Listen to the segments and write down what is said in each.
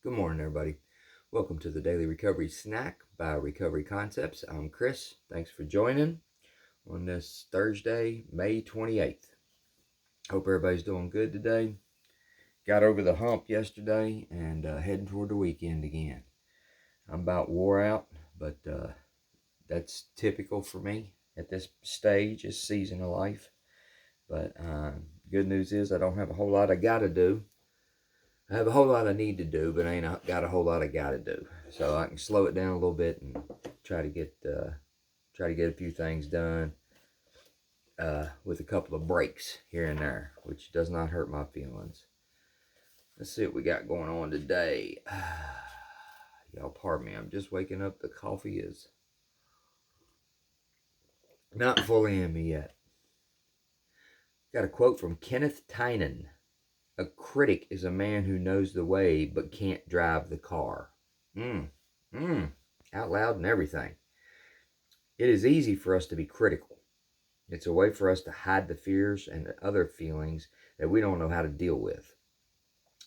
Good morning, everybody. Welcome to the Daily Recovery Snack by Recovery Concepts. I'm Chris. Thanks for joining on this Thursday, May 28th. Hope everybody's doing good today. Got over the hump yesterday and heading toward the weekend again. I'm about wore out, but that's typical for me at this stage, this season of life. But good news is I don't have a whole lot I got to do. I have a whole lot I need to do, but I ain't got a whole lot I got to do. So I can slow it down a little bit and try to get a few things done with a couple of breaks here and there, which does not hurt my feelings. Let's see what we got going on today. Y'all pardon me, I'm just waking up. The coffee is not fully in me yet. Got a quote from Kenneth Tynan. A critic is a man who knows the way but can't drive the car. Out loud and everything. It is easy for us to be critical. It's a way for us to hide the fears and other feelings that we don't know how to deal with.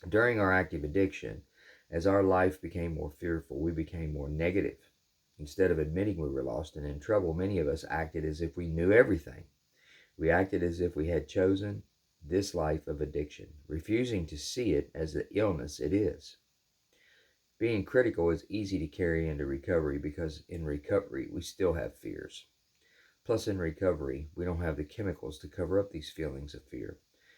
During our active addiction, as our life became more fearful, we became more negative. Instead of admitting we were lost and in trouble, many of us acted as if we knew everything. We acted as if we had chosen this life of addiction, refusing to see it as the illness it is. Being critical is easy to carry into recovery because in recovery we still have fears. Plus, in recovery, we don't have the chemicals to cover up these feelings of fear.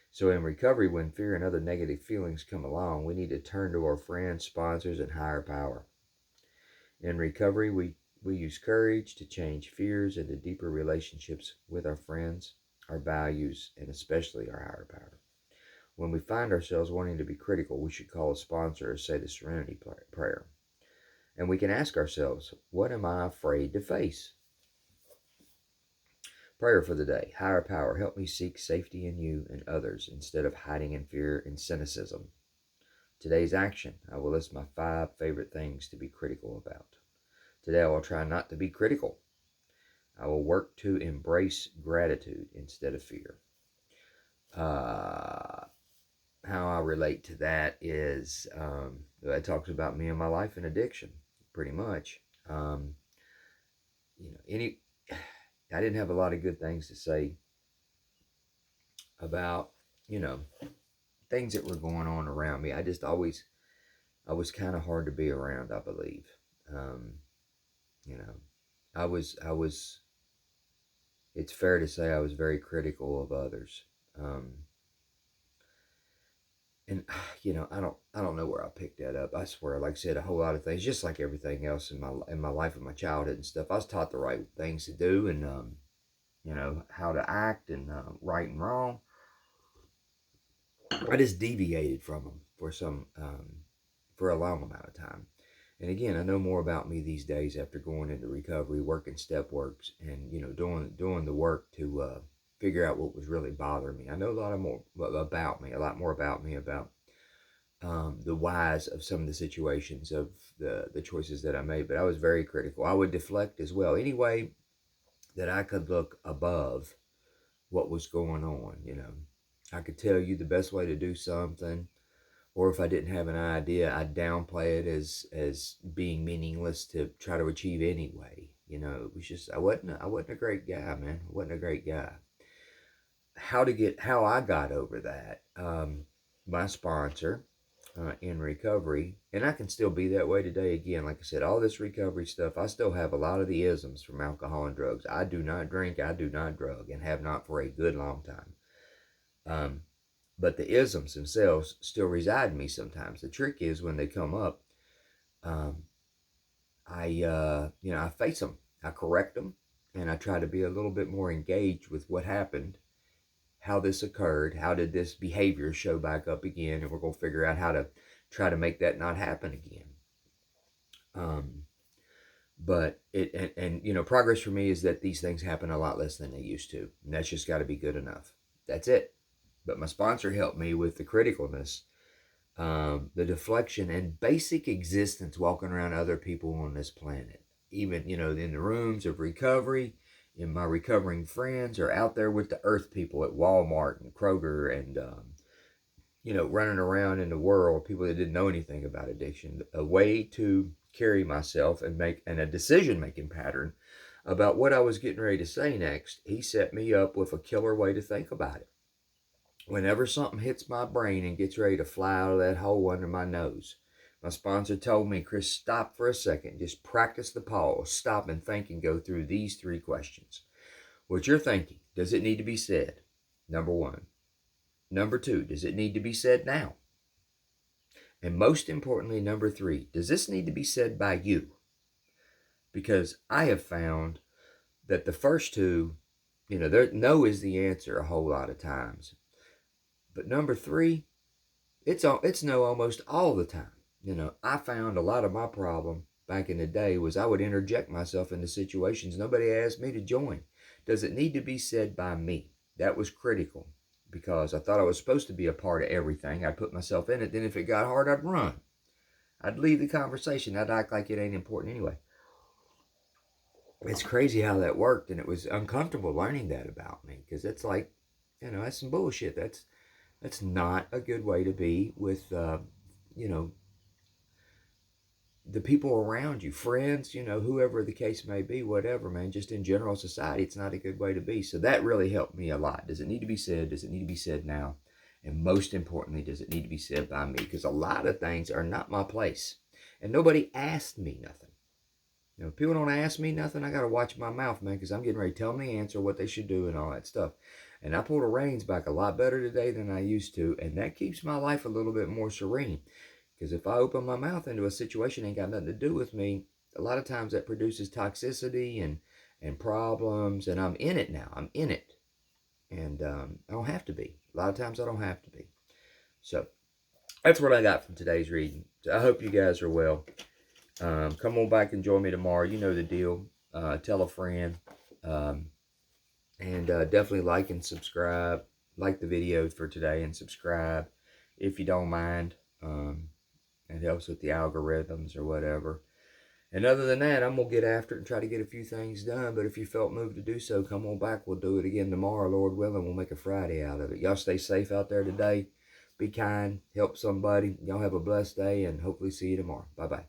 So in recovery, when fear and other negative feelings come along, we need to turn to our friends, sponsors, and higher power. In recovery, we use courage to change fears into deeper relationships with our friends, our values, and especially our higher power. When we find ourselves wanting to be critical, we should call a sponsor or say the Serenity Prayer. And we can ask ourselves, what am I afraid to face? Prayer for the day. Higher power, help me seek safety in you and others instead of hiding in fear and cynicism. Today's action. I will list my 5 favorite things to be critical about. Today I will try not to be critical. I will work to embrace gratitude instead of fear. How I relate to that is it talks about me and my life and addiction, pretty much. I didn't have a lot of good things to say about, things that were going on around me. I was kind of hard to be around, I believe. You know, I was, it's fair to say I was very critical of others. And I don't know where I picked that up. I swear, like I said, a whole lot of things, just like everything else in my life and my childhood and stuff. I was taught the right things to do and how to act and right and wrong. I just deviated from them for a long amount of time. And again, I know more about me these days after going into recovery, working step works, and doing the work to figure out what was really bothering me. I know a lot more about me, about the whys of some of the situations of the choices that I made. But I was very critical. I would deflect as well. Any way that I could look above what was going on, I could tell you the best way to do something, or if I didn't have an idea, I'd downplay it as being meaningless to try to achieve anyway. It was just I wasn't a great guy, man. I wasn't a great guy. How I got over that? My sponsor in recovery, and I can still be that way today. Again, like I said, all this recovery stuff, I still have a lot of the isms from alcohol and drugs. I do not drink, I do not drug, and have not for a good long time. But the isms themselves still reside in me sometimes. The trick is when they come up, I face them, I correct them, and I try to be a little bit more engaged with what happened, how this occurred, how did this behavior show back up again, and we're going to figure out how to try to make that not happen again. But progress for me is that these things happen a lot less than they used to, and that's just got to be good enough. That's it. But my sponsor helped me with the criticalness, the deflection, and basic existence walking around other people on this planet. Even, in the rooms of recovery, in my recovering friends, or out there with the earth people at Walmart and Kroger and, running around in the world, people that didn't know anything about addiction, a way to carry myself and make a decision-making pattern about what I was getting ready to say next. He set me up with a killer way to think about it. Whenever something hits my brain and gets ready to fly out of that hole under my nose, my sponsor told me, Chris, stop for a second. Just practice the pause. Stop and think and go through these 3 questions. What you're thinking, does it need to be said? Number 1. Number 2, does it need to be said now? And most importantly, number 3, does this need to be said by you? Because I have found that the first 2, no is the answer a whole lot of times. But number 3, it's no almost all the time. I found a lot of my problem back in the day was I would interject myself into situations nobody asked me to join. Does it need to be said by me? That was critical because I thought I was supposed to be a part of everything. I'd put myself in it. Then if it got hard, I'd run. I'd leave the conversation. I'd act like it ain't important anyway. It's crazy how that worked, and it was uncomfortable learning that about me because it's like, that's some bullshit. That's not a good way to be with, the people around you, friends, whoever the case may be, whatever, man, just in general society, it's not a good way to be. So that really helped me a lot. Does it need to be said? Does it need to be said now? And most importantly, does it need to be said by me? Because a lot of things are not my place. And nobody asked me nothing. If people don't ask me nothing, I got to watch my mouth, man, because I'm getting ready to tell them the answer, what they should do and all that stuff. And I pull the reins back a lot better today than I used to. And that keeps my life a little bit more serene. Because if I open my mouth into a situation that ain't got nothing to do with me, a lot of times that produces toxicity and problems. And I'm in it now. I'm in it. And I don't have to be. A lot of times I don't have to be. So that's what I got from today's reading. So I hope you guys are well. Come on back and join me tomorrow. You know the deal. Tell a friend. And definitely like and subscribe. Like the video for today and subscribe if you don't mind. It helps with the algorithms or whatever. And other than that, I'm going to get after it and try to get a few things done. But if you felt moved to do so, come on back. We'll do it again tomorrow, Lord willing. We'll make a Friday out of it. Y'all stay safe out there today. Be kind. Help somebody. Y'all have a blessed day and hopefully see you tomorrow. Bye-bye.